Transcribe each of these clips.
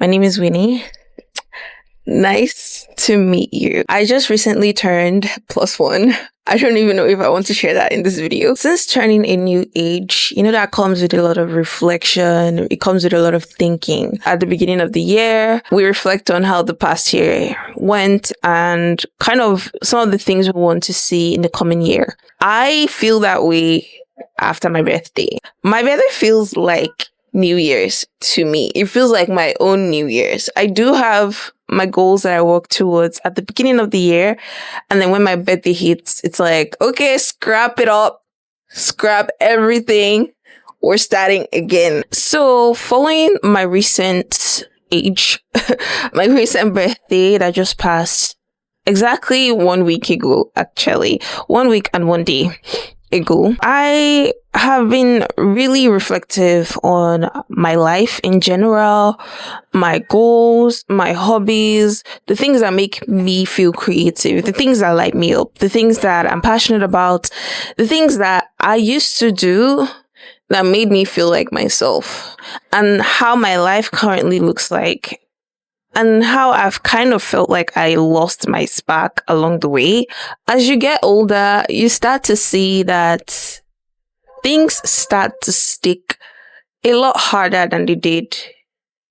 My name is Winnie. Nice to meet you. I just recently turned +1. I don't even know if I want to share that in this video. Since turning a new age, that comes with a lot of reflection. It comes with a lot of thinking. At the beginning of the year, we reflect on how the past year went and kind of some of the things we want to see in the coming year. I feel that way after my birthday. My birthday feels like New Year's to me. It feels like my own New Year's. I do have my goals that I work towards at the beginning of the year. And then when my birthday hits, it's like, okay, scrap it up, scrap everything. We're starting again. So following my recent my recent birthday that just passed exactly 1 week ago, actually, 1 week and 1 day ago, I have been really reflective on my life in general, my goals, my hobbies, the things that make me feel creative, the things that light me up, the things that I'm passionate about, the things that I used to do that made me feel like myself, and how my life currently looks like. And how I've kind of felt like I lost my spark along the way. As you get older, you start to see that things start to stick a lot harder than they did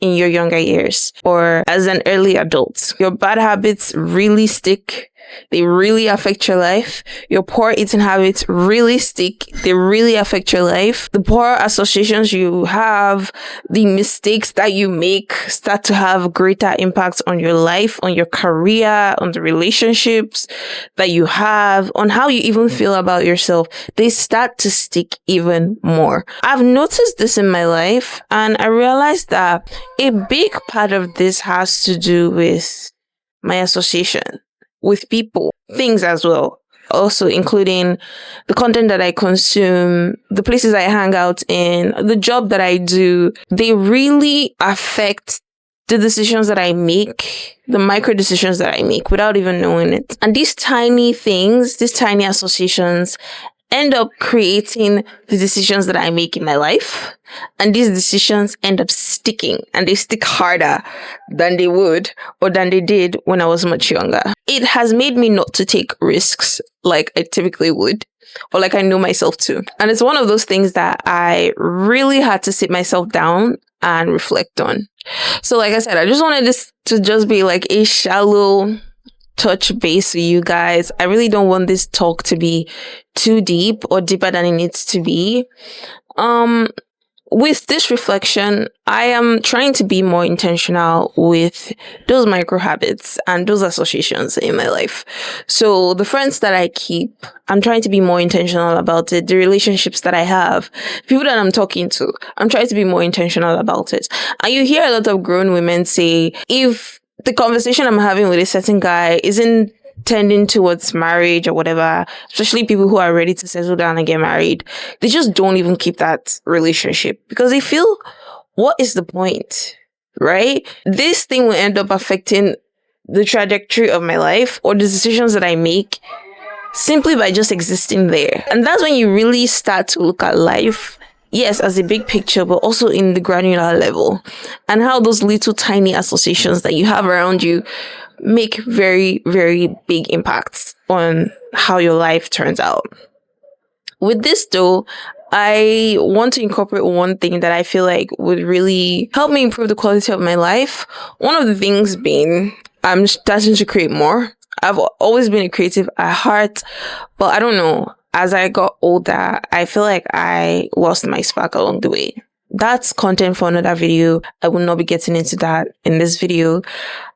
in your younger years or as an early adult. Your bad habits really stick. They really affect your life. Your poor eating habits really stick. They really affect your life. The poor associations you have, the mistakes that you make start to have greater impact on your life, on your career, on the relationships that you have, on how you even feel about yourself. They start to stick even more. I've noticed this in my life, and I realized that a big part of this has to do with my association with people, things as well, also including the content that I consume, the places I hang out in, the job that I do. They really affect the decisions that I make, the micro decisions that I make without even knowing it. And these tiny things, these tiny associations end up creating the decisions that I make in my life. And these decisions end up sticking, and they stick harder than they would or than they did when I was much younger. It has made me not to take risks like I typically would, or like I know myself to. And it's one of those things that I really had to sit myself down and reflect on. So like I said, I just wanted this to just be like a shallow touch base with you guys. I really don't want this talk to be too deep or deeper than it needs to be. With this reflection, I am trying to be more intentional with those micro habits and those associations in my life. So the friends that I keep, I'm trying to be more intentional about it. The relationships that I have, people that I'm talking to, I'm trying to be more intentional about it. And you hear a lot of grown women say, if the conversation I'm having with a certain guy isn't tending towards marriage or whatever, especially people who are ready to settle down and get married, they just don't even keep that relationship because they feel, what is the point, right? This thing will end up affecting the trajectory of my life or the decisions that I make simply by just existing there. And that's when you really start to look at life, yes, as a big picture, but also in the granular level, and how those little tiny associations that you have around you make very, very big impacts on how your life turns out. With this though, I want to incorporate one thing that I feel like would really help me improve the quality of my life. One of the things being, I'm starting to create more. I've always been a creative at heart, but I don't know. As I got older, I feel like I lost my spark along the way. That's content for another video. I will not be getting into that in this video.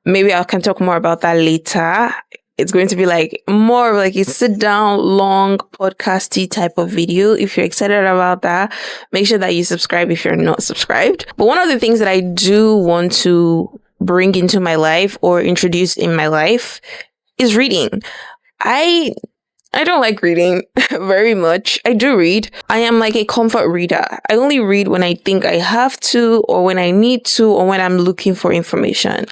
Maybe I can talk more about that later. It's going to be like more of like a sit down, long podcasty type of video. If you're excited about that, make sure that you subscribe if you're not subscribed. But one of the things that I do want to bring into my life or introduce in my life is reading. I don't like reading very much. I do read. I am like a comfort reader. I only read when I think I have to, or when I need to, or when I'm looking for information.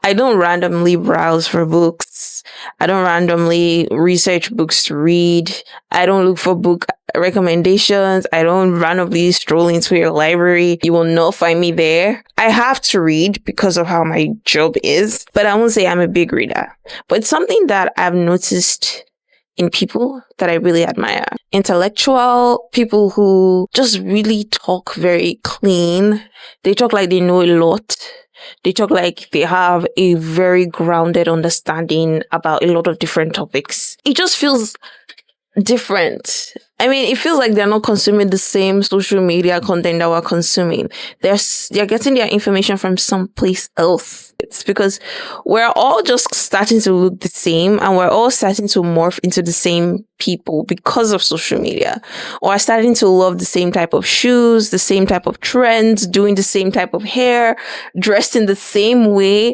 I don't randomly browse for books. I don't randomly research books to read. I don't look for recommendations. I don't randomly stroll into your library. You will not find me there. I have to read because of how my job is, but I won't say I'm a big reader. But it's something that I've noticed in people that I really admire. Intellectual people who just really talk very clean. They talk like they know a lot. They talk like they have a very grounded understanding about a lot of different topics. It just feels different. I mean, it feels like they're not consuming the same social media content that we're consuming. They're getting their information from someplace else. It's because we're all just starting to look the same, and we're all starting to morph into the same people because of social media. Or starting to love the same type of shoes, the same type of trends, doing the same type of hair, dressed in the same way.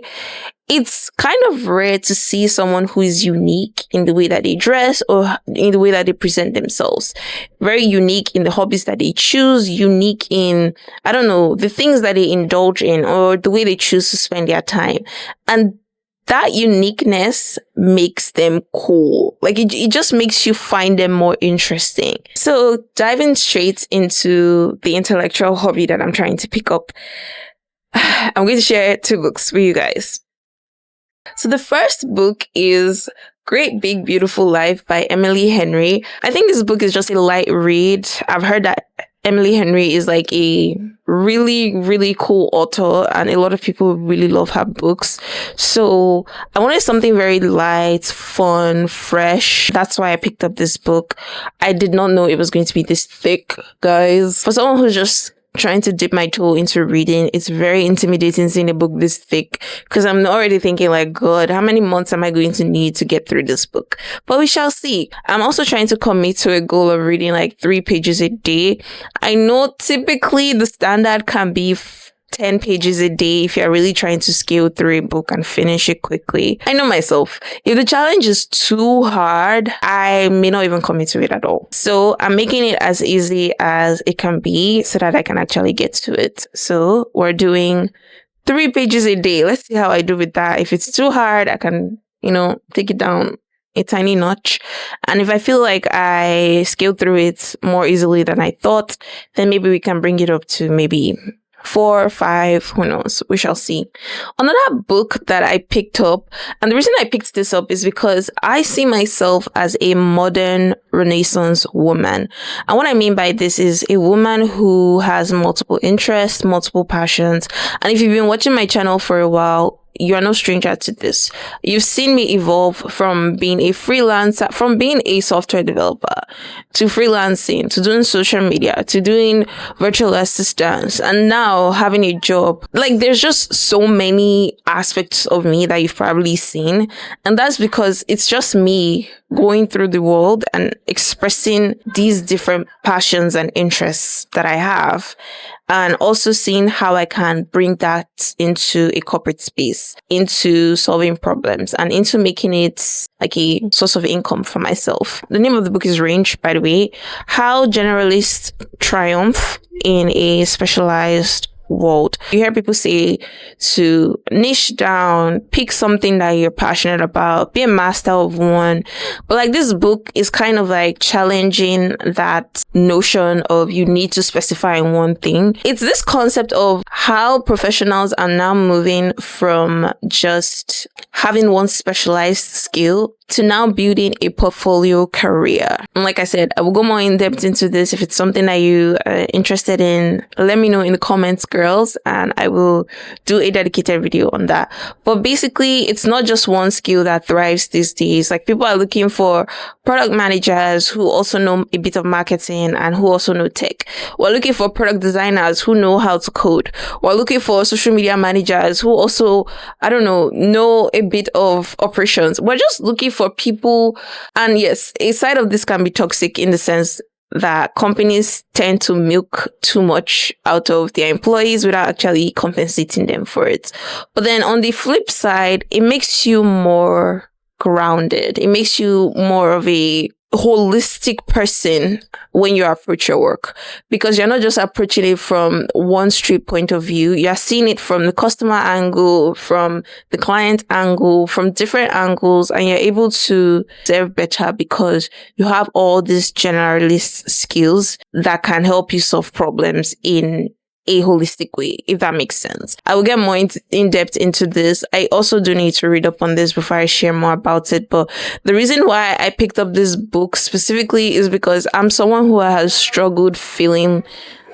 It's kind of rare to see someone who is unique in the way that they dress or in the way that they present themselves. Very unique in the hobbies that they choose, unique in, I don't know, the things that they indulge in or the way they choose to spend their time. And that uniqueness makes them cool. Like it just makes you find them more interesting. So diving straight into the intellectual hobby that I'm trying to pick up, I'm going to share 2 books with you guys. So the first book is Great Big Beautiful Life by Emily Henry. I think this book is just a light read. I've heard that Emily Henry is like a really, really cool author and a lot of people really love her books. So I wanted something very light, fun, fresh. That's why I picked up this book. I did not know it was going to be this thick, guys. For someone who's just trying to dip my toe into reading, it's very intimidating seeing a book this thick because I'm already thinking like, God, how many months am I going to need to get through this book? But we shall see. I'm also trying to commit to a goal of reading like 3 pages a day. I know typically the standard can be 10 pages a day if you're really trying to scale through a book and finish it quickly. I know myself. If the challenge is too hard, I may not even commit to it at all. So I'm making it as easy as it can be so that I can actually get to it. So we're doing 3 pages a day. Let's see how I do with that. If it's too hard, I can, take it down a tiny notch. And if I feel like I scale through it more easily than I thought, then maybe we can bring it up to maybe 4 or 5, who knows? We shall see. Another book that I picked up, and the reason I picked this up is because I see myself as a modern Renaissance woman. And what I mean by this is a woman who has multiple interests, multiple passions. And if you've been watching my channel for a while, you are no stranger to this. You've seen me evolve from being a freelancer, from being a software developer, to freelancing, to doing social media, to doing virtual assistants, and now having a job. Like, there's just so many aspects of me that you've probably seen. And that's because it's just me going through the world and expressing these different passions and interests that I have. And also seeing how I can bring that into a corporate space, into solving problems, and into making it like a source of income for myself. The name of the book is Range, by the way. How Generalists Triumph in a Specialized World. You hear people say to niche down, pick something that you're passionate about, be a master of one. But like, this book is kind of like challenging that notion of you need to specify in one thing. It's this concept of how professionals are now moving from just having one specialized skill to now building a portfolio career. And like I said, I will go more in depth into this. If it's something that you are interested in, let me know in the comments, girls, and I will do a dedicated video on that. But basically, it's not just one skill that thrives these days. Like, people are looking for product managers who also know a bit of marketing and who also know tech. We're looking for product designers who know how to code. We're looking for social media managers who also, know a bit of operations. We're just looking for people. And yes, a side of this can be toxic in the sense that companies tend to milk too much out of their employees without actually compensating them for it. But then on the flip side, it makes you more grounded. It makes you more of a holistic person when you approach your work, because you're not just approaching it from one street point of view. You're seeing it from the customer angle, from the client angle, from different angles, and you're able to serve better because you have all these generalist skills that can help you solve problems in a holistic way, if that makes sense. I will get more in depth into this. I also do need to read up on this before I share more about it. But the reason why I picked up this book specifically is because I'm someone who has struggled feeling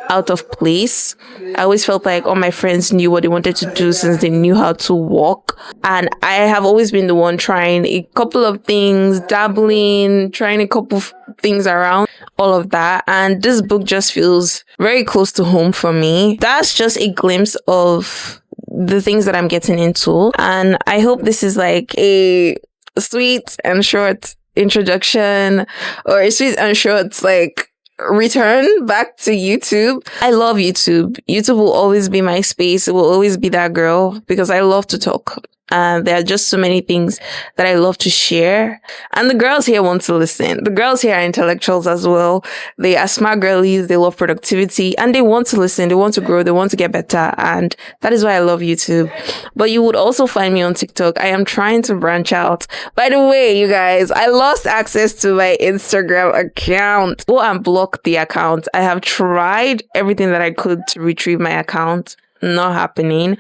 out of place. I always felt like all my friends knew what they wanted to do since they knew how to walk. And I have always been the one trying a couple of things, dabbling, trying a couple of things around, all of that. And this book just feels very close to home for me. That's just a glimpse of the things that I'm getting into. And I hope this is like a sweet and short introduction, or a sweet and short like return back to YouTube. I love YouTube. YouTube will always be my space. It will always be that girl because I love to talk. And there are just so many things that I love to share. And the girls here want to listen. The girls here are intellectuals as well. They are smart girlies. They love productivity and they want to listen. They want to grow. They want to get better. And that is why I love YouTube. But you would also find me on TikTok. I am trying to branch out. By the way, you guys, I lost access to my Instagram account. Go and block the account. I have tried everything that I could to retrieve my account. Not happening.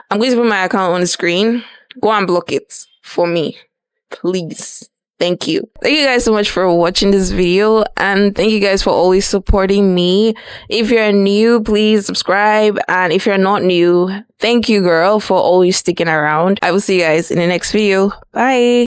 I'm going to put my account on the screen. Go and block it for me, please. Thank you. Thank you guys so much for watching this video, and thank you guys for always supporting me. If you're new, please subscribe, and if you're not new, thank you, girl, for always sticking around. I will see you guys in the next video. Bye.